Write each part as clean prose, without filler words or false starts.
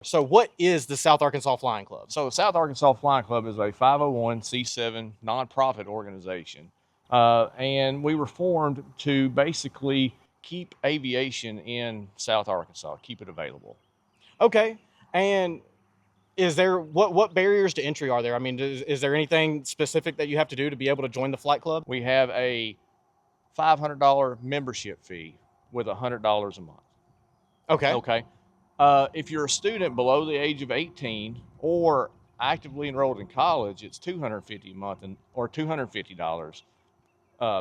So what is the South Arkansas Flying Club? So the South Arkansas Flying Club is a 501c7 nonprofit organization. And we were formed to basically keep aviation in South Arkansas, keep it available. Okay. And is there, what barriers to entry are there? I mean, is there anything specific that you have to do to be able to join the flight club? We have a $500 membership fee with $100 a month. Okay. Okay. If you're a student below the age of 18 or actively enrolled in college, it's $250 a month or $250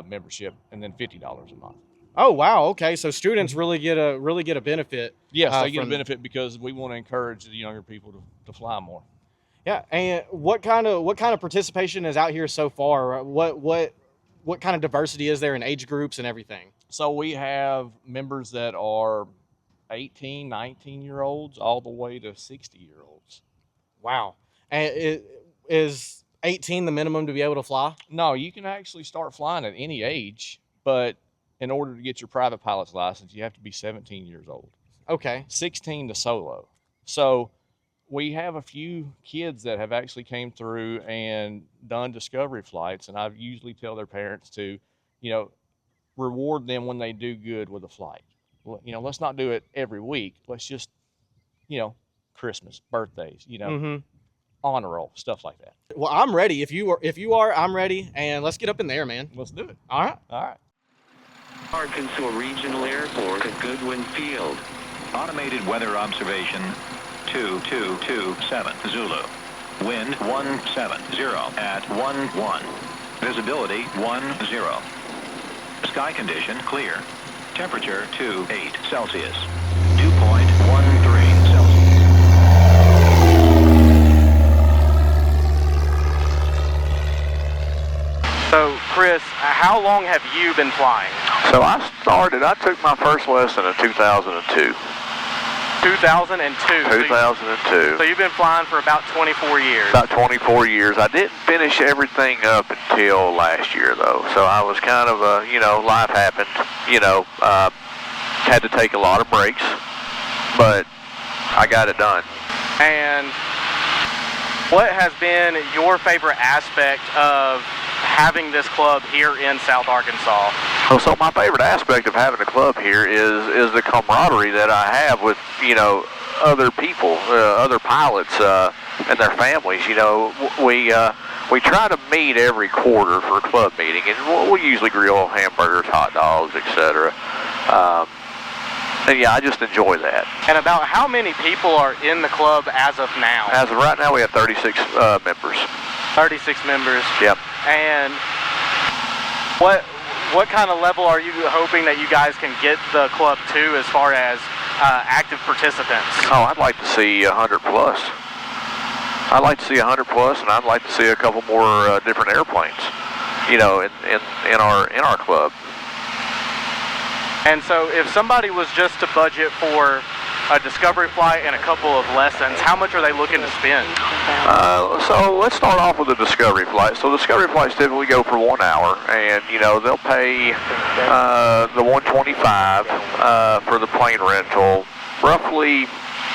membership, and then $50 a month. Oh wow. Okay. So students really get a benefit. Yes, they get a benefit because we want to encourage the younger people to fly more. Yeah. And what kind of participation is out here so far? What kind of diversity is there in age groups and everything? So we have members that are 18, 19-year-olds all the way to 60-year-olds. Wow. And is 18 the minimum to be able to fly? No, you can actually start flying at any age, but in order to get your private pilot's license, you have to be 17 years old. Okay. 16 to solo. So we have a few kids that have actually came through and done discovery flights, and I usually tell their parents to, reward them when they do good with a flight. Let's not do it every week. Let's just, Christmas, birthdays, honor roll, stuff like that. Well, I'm ready. If you are, I'm ready. And let's get up in there, man. Let's do it. All right. All right. Arkansas Regional Airport at Goodwin Field. Automated weather observation 2227 Zulu. Wind 170 at 11. Visibility 10. Sky condition clear. Temperature 28 Celsius. Dew point 13 Celsius. So, Chris, how long have you been flying? So I took my first lesson in 2002. 2002. 2002. So you've been flying for about 24 years. About 24 years. I didn't finish everything up until last year, though. So I was kind of, life happened. Had to take a lot of breaks, but I got it done. And what has been your favorite aspect of having this club here in South Arkansas? So my favorite aspect of having a club here is the camaraderie that I have with, other people, other pilots, and their families. We try to meet every quarter for a club meeting, and we usually grill hamburgers, hot dogs, etc. And yeah, I just enjoy that. And about how many people are in the club as of now? As of right now, we have 36 members. 36 members. Yep. And what kind of level are you hoping that you guys can get the club to as far as active participants? Oh, I'd like to see 100 plus. I'd like to see 100 plus, and I'd like to see a couple more different airplanes, in our club. And so if somebody was just to budget for a discovery flight and a couple of lessons, how much are they looking to spend? So let's start off with a discovery flight. So discovery flights typically go for 1 hour, and they'll pay the $125 for the plane rental, roughly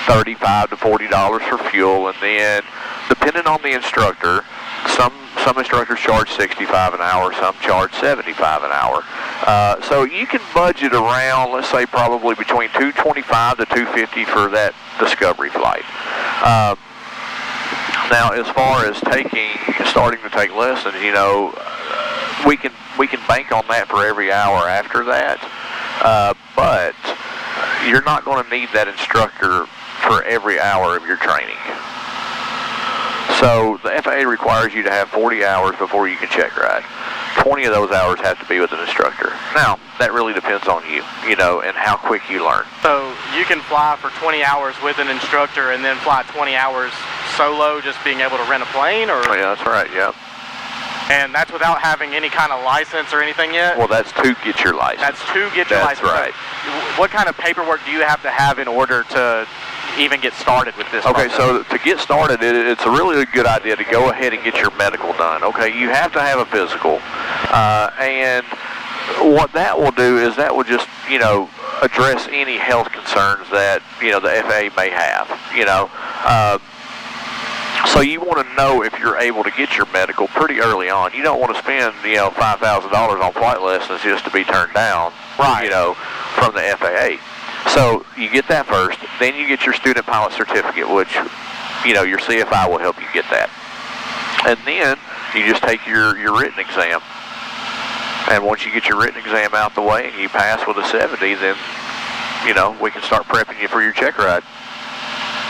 $35 to $40 for fuel, and then depending on the instructor, some instructors charge $65 an hour, some charge $75 an hour. So you can budget around, let's say, probably between $225 to $250 for that discovery flight. Now, as far as starting to take lessons, we can bank on that for every hour after that. But you're not going to need that instructor for every hour of your training. So the FAA requires you to have 40 hours before you can check ride. 20 of those hours have to be with an instructor. Now, that really depends on you, and how quick you learn. So you can fly for 20 hours with an instructor and then fly 20 hours solo, just being able to rent a plane? Or? Yeah, that's right, yeah. And that's without having any kind of license or anything yet? Well, that's to get your license. That's to get your license. That's right. What kind of paperwork do you have to have in order to even get started with this Okay, process? so to get started, it's a really good idea to go ahead and get your medical done. Okay, you have to have a physical. And what that will do is that will just, address any health concerns that, you know, the FAA may have, you know. So you want to know if you're able to get your medical pretty early on. You don't want to spend, you know, $5,000 on flight lessons just to be turned down, you know, from the FAA. So you get that first, then you get your student pilot certificate, which, you know, your CFI will help you get that. And then you just take your written exam. And once you get your written exam out the way and you pass with a 70, then, you know, we can start prepping you for your check ride.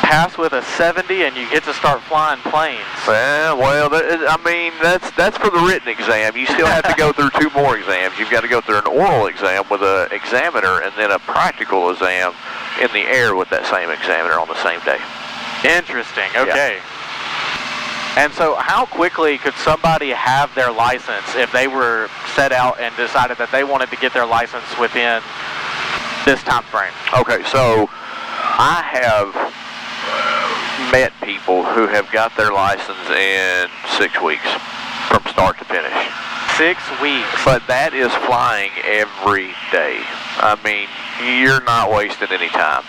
Pass with a 70 and you get to start flying planes. Well, I mean, that's for the written exam. You still have to go through 2 more exams. You've got to go through an oral exam with an examiner and then a practical exam in the air with that same examiner on the same day. Interesting. Okay. Yeah. And so how quickly could somebody have their license if they were set out and decided that they wanted to get their license within this time frame? Okay, so I have met people who have got their license in 6 weeks from start to finish. 6 weeks. But that is flying every day. I mean, you're not wasting any time.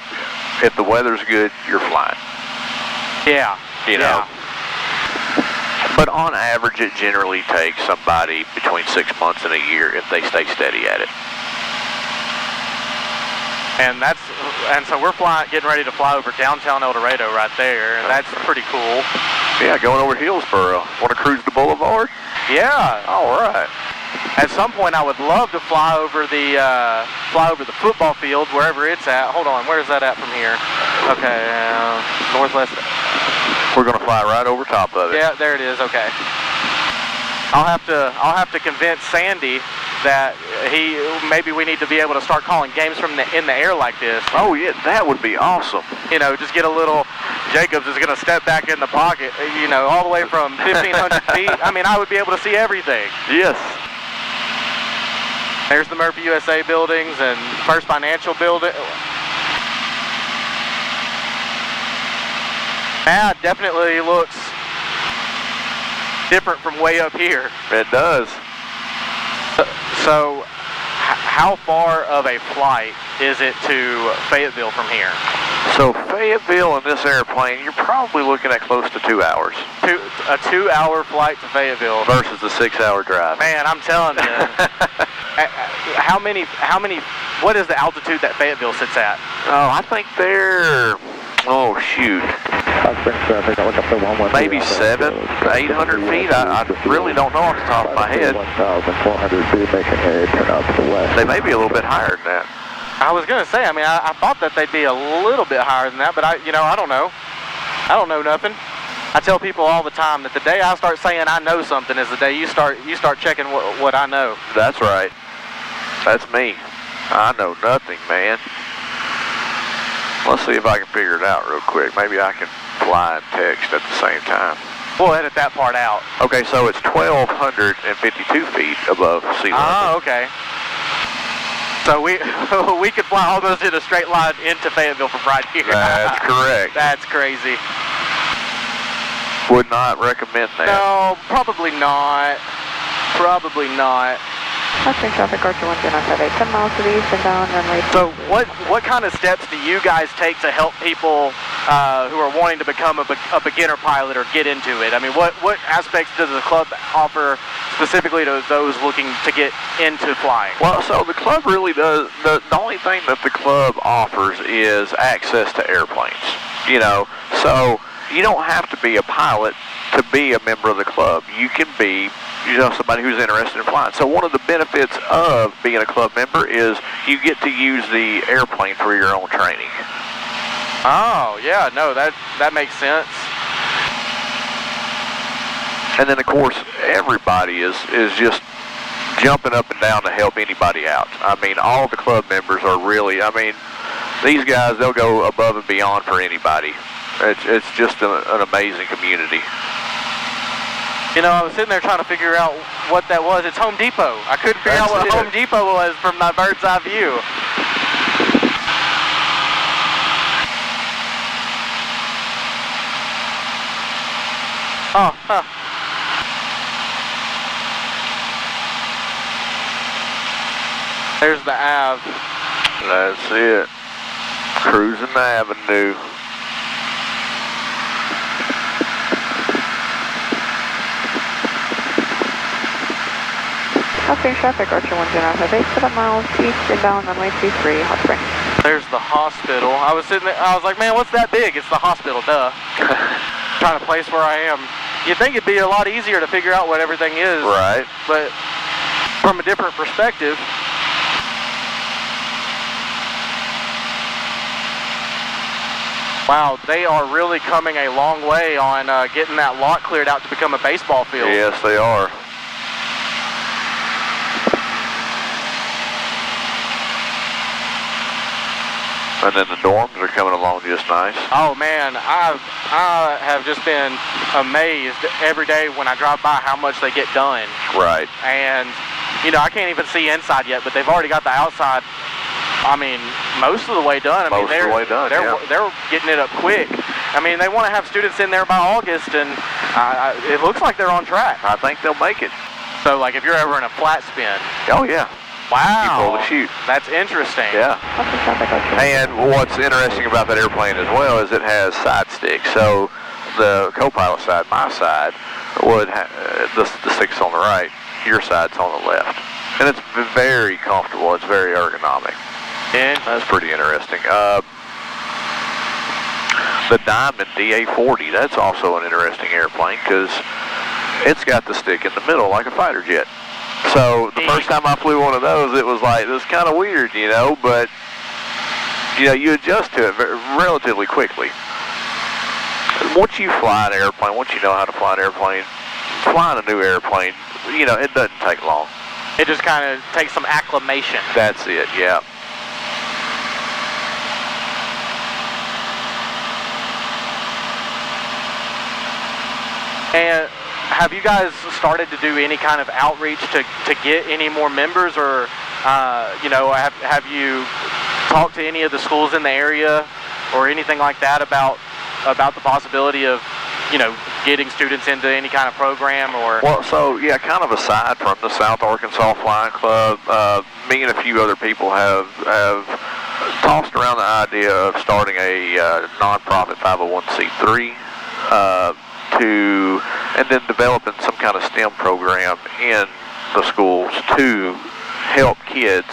If the weather's good, you're flying. Yeah. You know. But on average, it generally takes somebody between 6 months and a year if they stay steady at it. And so we're getting ready to fly over downtown El Dorado right there, and that's pretty cool. Yeah, going over Hillsboro. Want to cruise the boulevard? Yeah. All right. At some point, I would love to fly over the football field, wherever it's at. Hold on, where is that at from here? Okay, northwest. We're going to fly right over top of it. Yeah, there it is. Okay. I'll have to convince Sandy that maybe we need to be able to start calling games from in the air like this. Oh yeah, that would be awesome. You know, just get a little. Jacobs is going to step back in the pocket. You know, all the way from 1,500 feet. I mean, I would be able to see everything. Yes. There's the Murphy USA buildings and First Financial building. That definitely looks different from way up here. It does. So, how far of a flight is it to Fayetteville from here? So Fayetteville in this airplane, you're probably looking at close to 2 hours. A 2-hour flight to Fayetteville versus a 6-hour drive. Man, I'm telling you. What is the altitude that Fayetteville sits at? Oh, I think they're, oh shoot, maybe 700, 800 feet. I really don't know off the top of my head. They may be a little bit higher than that. I was going to say, I mean, I thought that they'd be a little bit higher than that, but I don't know. I don't know nothing. I tell people all the time that the day I start saying I know something is the day you start checking what I know. That's right. That's me. I know nothing, man. Let's see if I can figure it out real quick. Maybe I can fly and text at the same time. We'll edit that part out. Okay, so it's 1,252 feet above sea level. Oh, okay. So we could fly almost in a straight line into Fayetteville from right here. That's correct. That's crazy. Would not recommend that. No, probably not. Probably not. Western traffic, Archer 10958, 10 miles to the east and down runway. So what kind of steps do you guys take to help people who are wanting to become a beginner pilot or get into it? I mean, what aspects does the club offer specifically to those looking to get into flying? Well, so the club really does, the only thing that the club offers is access to airplanes, you know. So you don't have to be a pilot to be a member of the club. You can be, you know, somebody who's interested in flying. So one of the benefits of being a club member is you get to use the airplane for your own training. Oh, yeah, no, that makes sense. And then, of course, everybody is just jumping up and down to help anybody out. I mean, all the club members are really, I mean, these guys, they'll go above and beyond for anybody. It's just an amazing community. You know, I was sitting there trying to figure out what that was. It's Home Depot. I couldn't figure out what Home Depot was from my bird's eye view. Oh, huh. There's the Ave. That's it. Cruising the avenue. Southbound traffic, Archer 10958, 7 miles east, inbound runway 23, Hot Springs. There's the hospital. I was sitting there, I was like, man, what's that big? It's the hospital, duh. Trying to place where I am. You'd think it'd be a lot easier to figure out what everything is. Right. But from a different perspective. Wow, they are really coming a long way on getting that lot cleared out to become a baseball field. Yes, they are. And then the dorms are coming along just nice. Oh man, I have just been amazed every day when I drive by how much they get done. Right. And you know, I can't even see inside yet, but they've already got the outside. I mean, most of the way done. They're getting it up quick. I mean, they want to have students in there by August, and it looks like they're on track. I think they'll make it. So, like, if you're ever in a flat spin. Oh yeah. Wow. You pull the chute. That's interesting. Yeah. And what's interesting about that airplane as well is it has side sticks. So the co-pilot side, my side, would have the sticks on the right. Your side's on the left. And it's very comfortable. It's very ergonomic. And that's pretty interesting. The Diamond DA-40, that's also an interesting airplane because it's got the stick in the middle like a fighter jet. So the first time I flew one of those, it was like, it was kind of weird, you know, but, you know, you adjust to it relatively quickly. Once you fly an airplane, once you know how to fly an airplane, flying a new airplane, you know, it doesn't take long. It just kind of takes some acclimation. That's it, yeah. And have you guys started to do any kind of outreach to get any more members, or you know, have you talked to any of the schools in the area or anything like that about the possibility of, you know, getting students into any kind of program? Or well, so yeah, kind of aside from the South Arkansas Flying Club, me and a few other people have tossed around the idea of starting a nonprofit 501c3 and then developing some kind of STEM program in the schools to help kids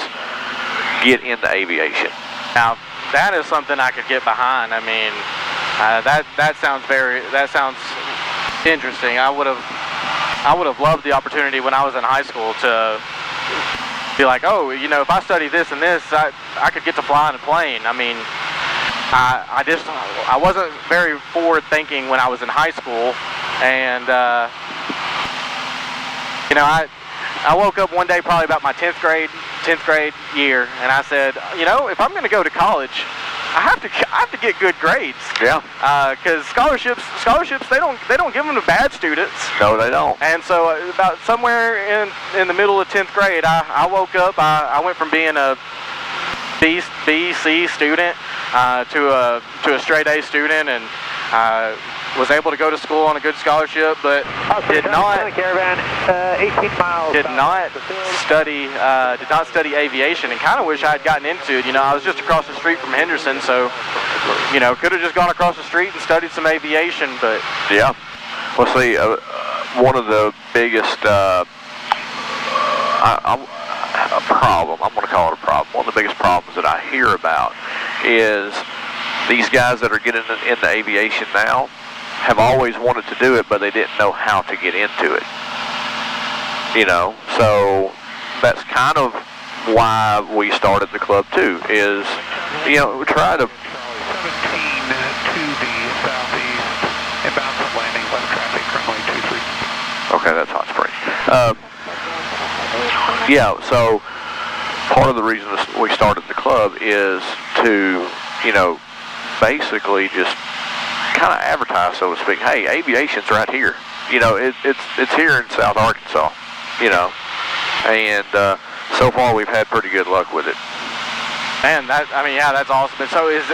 get into aviation. Now, that is something I could get behind. I mean, that sounds interesting. I would have loved the opportunity when I was in high school to be like, oh, you know, if I study this and this, I could get to flying a plane. I mean, I wasn't very forward thinking when I was in high school, and you know, I woke up one day probably about my 10th grade year, and I said, you know, if I'm going to go to college, I have to get good grades. Yeah. Because scholarships they don't give them to bad students. No, they don't. And so about somewhere in the middle of 10th grade, I woke up. I went from being a B, C student to a straight A student, and was able to go to school on a good scholarship, but did not study aviation, and kind of wish I had gotten into it. You know, I was just across the street from Henderson, so, you know, could have just gone across the street and studied some aviation, but yeah. Well, see, one of the biggest problem, I'm going to call it a problem, one of the biggest problems that I hear about is these guys that are getting into aviation now have always wanted to do it, but they didn't know how to get into it. You know, so that's kind of why we started the club too, is, you know, we try to 17 to the southeast, inbound from landing, left traffic, runway 23. Okay, that's Hot Springs. Yeah, so part of the reason we started the club is to, you know, basically just kind of advertise, so to speak. Hey, aviation's right here. You know, it's here in South Arkansas. You know, and so far we've had pretty good luck with it. Man, yeah, that's awesome. And so is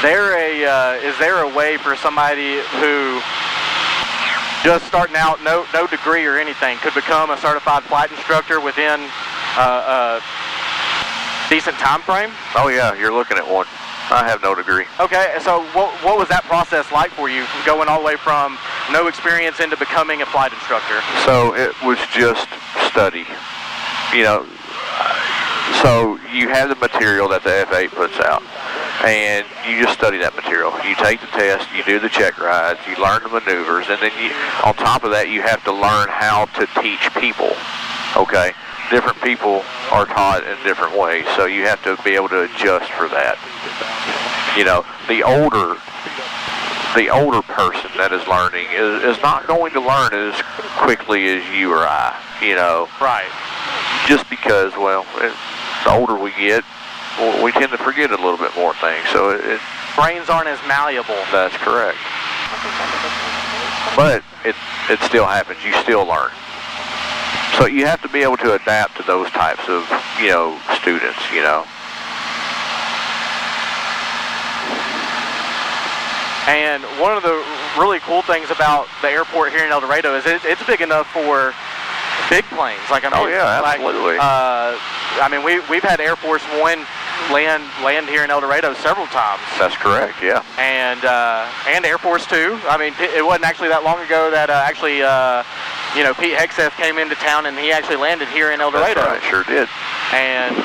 there a way for somebody who just starting out, no degree or anything, could become a certified flight instructor within decent time frame? Oh yeah, you're looking at one. I have no degree. Okay, so what was that process like for you, going all the way from no experience into becoming a flight instructor? So it was just study. You know, so you have the material that the F8 puts out, and you just study that material. You take the test, you do the check rides, you learn the maneuvers, and then on top of that, you have to learn how to teach people, okay? Different people are taught in different ways, so you have to be able to adjust for that. You know, the older person that is learning is not going to learn as quickly as you or I, you know. Right. Just because, well, the older we get, we tend to forget a little bit more things. So brains aren't as malleable. That's correct. But it still happens. You still learn. So you have to be able to adapt to those types of, you know, students, you know. And one of the really cool things about the airport here in El Dorado is it's big enough for big planes. Like, I mean, oh yeah, absolutely. I mean, we've had Air Force One land here in El Dorado several times. That's correct, yeah. And Air Force Two. I mean, it wasn't actually that long ago that you know, Pete Hexeth came into town and he actually landed here in El Dorado. That's right, sure did. And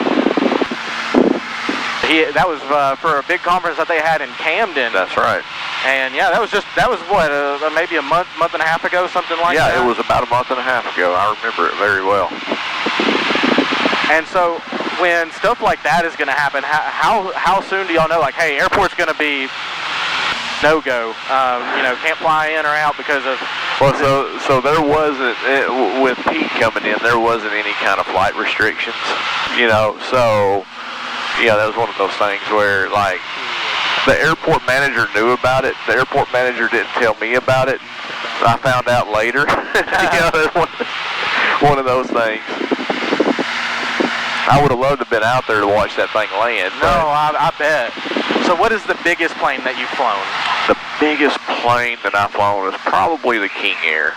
that was for a big conference that they had in Camden. That's right. And yeah, that was what, maybe a month and a half ago, something like that? Yeah, it was about a month and a half ago. I remember it very well. And so when stuff like that is going to happen, how soon do y'all know, like, hey, airport's going to be no-go, you know, can't fly in or out because of... Well, so there wasn't, with Pete coming in, there wasn't any kind of flight restrictions, you know, so, yeah, that was one of those things where, like, the airport manager knew about it. The airport manager didn't tell me about it. I found out later. You know, it's one of those things. I would have loved to have been out there to watch that thing land. No, I bet. So what is the biggest plane that you've flown? The biggest plane that I've flown is probably the King Air.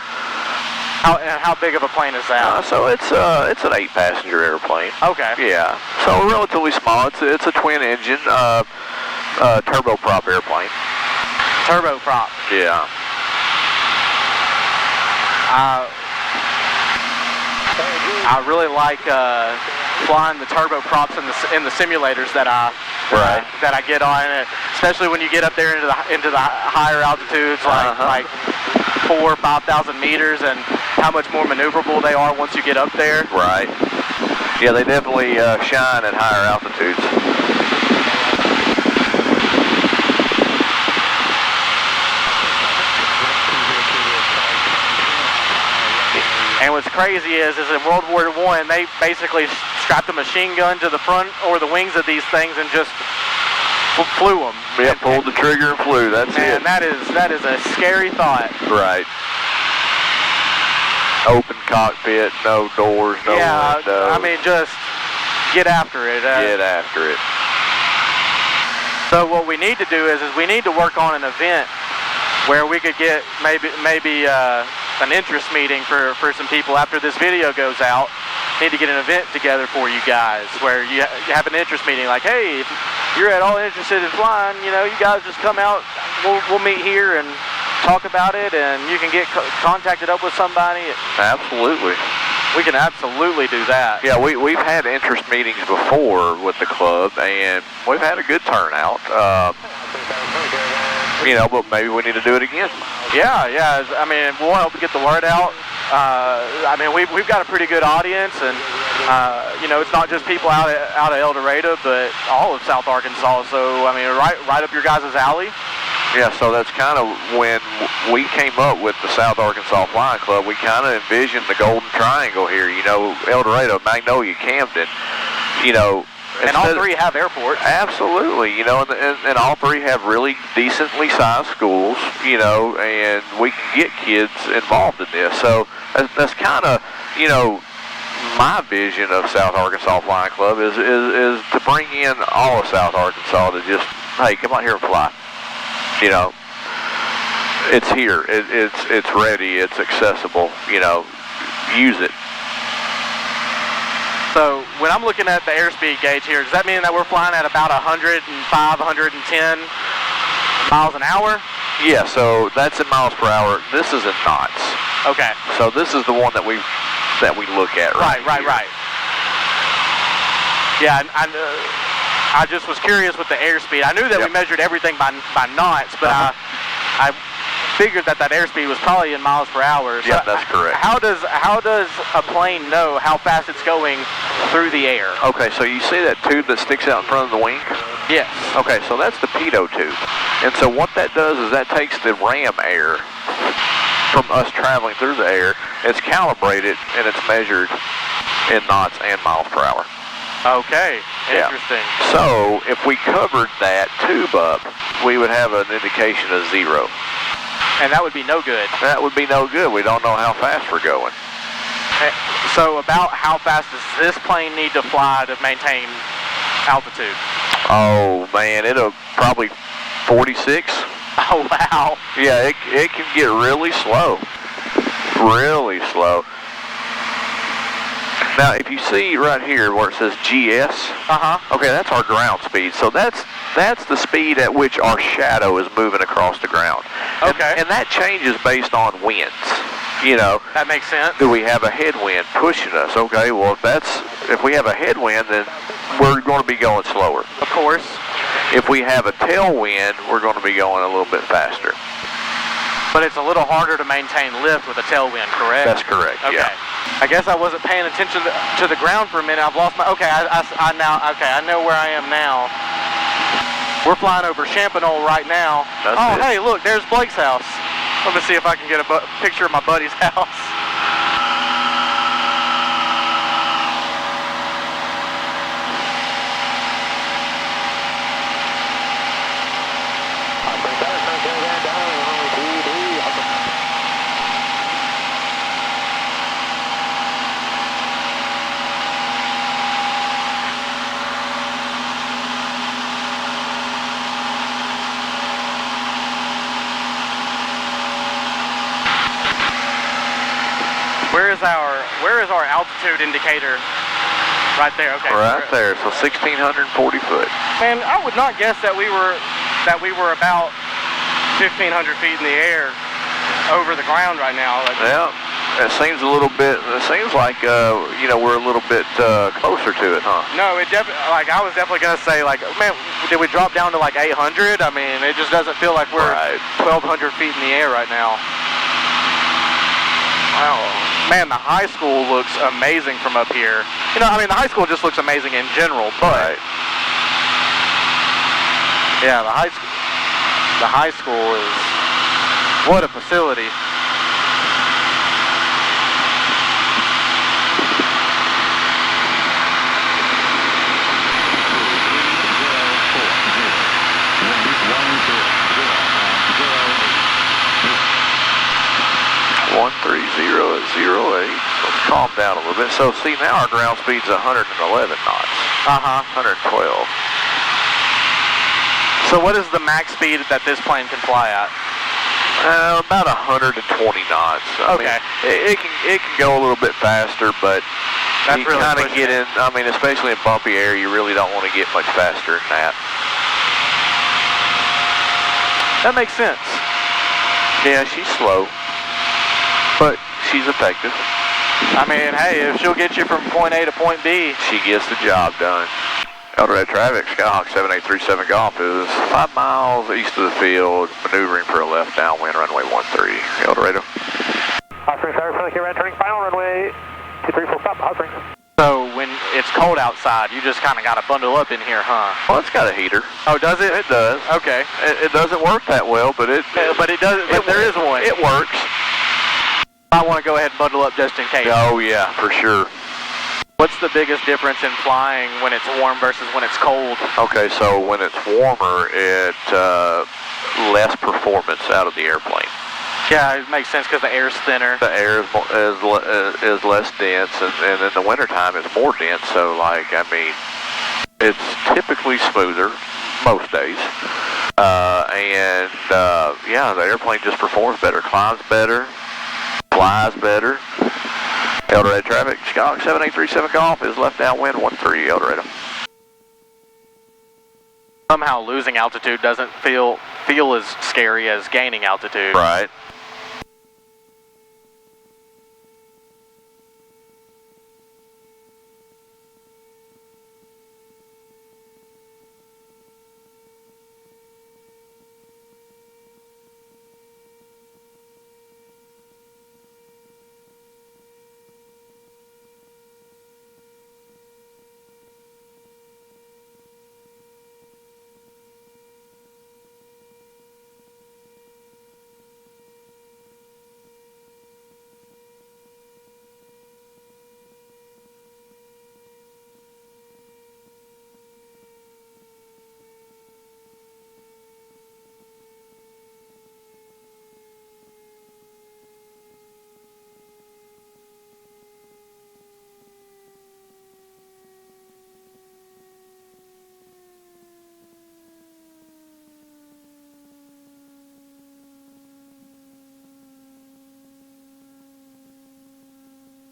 How big of a plane is that? So it's an 8-passenger airplane. Okay. Yeah. So relatively small. It's a twin engine. Turboprop airplane. Turboprop. Yeah. I really like flying the turboprops in the simulators that I get on, especially when you get up there into the higher altitudes, like 4,000 or 5,000 meters, and how much more maneuverable they are once you get up there. Right. Yeah, they definitely shine at higher altitudes. And what's crazy is in World War I, they basically strapped a machine gun to the front or the wings of these things and just flew them. Yeah, pulled the trigger and flew. That's it. Man, that is a scary thought. Right. Open cockpit, no doors, no windows. I mean, just get after it. Get after it. So what we need to do is we need to work on an event where we could get maybe an interest meeting for some people after this video goes out. Need to get an event together for you guys where you have an interest meeting, like, hey, if you're at all interested in flying, you know, you guys just come out, we'll meet here and talk about it, and you can get contacted up with somebody. Absolutely. We can absolutely do that. Yeah, we've had interest meetings before with the club, and we've had a good turnout. You know, but maybe we need to do it again. Yeah. I mean, we'll help get the word out. I mean, we've got a pretty good audience, and you know, it's not just people out of El Dorado, but all of South Arkansas. So, I mean, right up your guys' alley. Yeah, so that's kind of when we came up with the South Arkansas Flying Club. We kind of envisioned the Golden Triangle here. You know, El Dorado, Magnolia, Camden. You know. And all three have airports. Absolutely, you know, and all three have really decently sized schools, you know, and we can get kids involved in this. So that's kind of, you know, my vision of South Arkansas Flying Club is to bring in all of South Arkansas to just, hey, come out here and fly. You know, it's here, it's ready, it's accessible, you know, use it. So when I'm looking at the airspeed gauge here, does that mean that we're flying at about 105, 110 miles an hour? Yeah, so that's in miles per hour. This is in knots. Okay. So this is the one that we look at right here. Right. Yeah, I just was curious with the airspeed. I knew that we measured everything by knots, but I figured that airspeed was probably in miles per hour. So yeah, that's correct. How does a plane know how fast it's going through the air? Okay, so you see that tube that sticks out in front of the wing? Yes. Okay, so that's the pitot tube. And so what that does is that takes the ram air from us traveling through the air. It's calibrated and it's measured in knots and miles per hour. Okay, interesting. Yeah. So if we covered that tube up, we would have an indication of 0. And that would be no good. That would be no good. We don't know how fast we're going. So about how fast does this plane need to fly to maintain altitude? Oh man, it'll probably 46. Oh wow. Yeah, it can get really slow. Really slow. Now, if you see right here where it says GS, okay, that's our ground speed. So that's the speed at which our shadow is moving across the ground. Okay. And that changes based on winds. You know. That makes sense. Do we have a headwind pushing us? Okay, well, if we have a headwind, then we're going to be going slower. Of course. If we have a tailwind, we're going to be going a little bit faster. But it's a little harder to maintain lift with a tailwind, correct? That's correct, okay. Yeah. I guess I wasn't paying attention to the ground for a minute. I've lost my, okay, I know where I am now. We're flying over Champignon right now. Hey, look, there's Blake's house. Let me see if I can get a picture of my buddy's house. Where is our altitude indicator? Right there. Okay. Right there. So 1,640 foot. Man, I would not guess that we were about 1,500 feet in the air over the ground right now. Yeah. It seems a little bit. It seems like we're a little bit closer to it, huh? No, it definitely. Like I was definitely gonna say, like, man, did we drop down to like 800? I mean, it just doesn't feel like we're 1,200 feet in the air right now. Wow. Man, the high school looks amazing from up here. You know, I mean, the high school just looks amazing in general, but yeah, the high school is what a facility. At 08. Let's calm down a little bit. So see, now our ground speed's 111 knots. 112. So what is the max speed that this plane can fly at? About 120 knots. I mean, it can go a little bit faster, but that's you really kind of get in. I mean, especially in bumpy air, you really don't want to get much faster than that. That makes sense. Yeah, she's slow, but she's effective. I mean, hey, if she'll get you from point A to point B, she gets the job done. Eldorado traffic, Skyhawk 7837 Golf is 5 miles east of the field, maneuvering for a left downwind, runway 13. Eldorado. Osprey, sorry for the QRAD, turning final, runway 23, full stop, Osprey. So when it's cold outside, you just kind of got to bundle up in here, huh? Well, it's got a heater. Oh, does it? It does. Okay. It doesn't work that well, but it does. But there is one. It works. I want to go ahead and bundle up just in case. Oh yeah, for sure. What's the biggest difference in flying when it's warm versus when it's cold? Okay, so when it's warmer, it less performance out of the airplane. Yeah, it makes sense because the air's thinner. The air is less dense, and in the wintertime it's more dense. So, like, I mean, it's typically smoother most days, yeah, the airplane just performs better, climbs better, flies better. El Dorado traffic, Chicago 7837 Golf is left downwind 13 El Dorado. Somehow losing altitude doesn't feel as scary as gaining altitude. Right.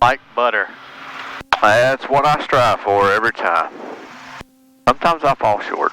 Like butter. That's what I strive for every time. Sometimes I fall short.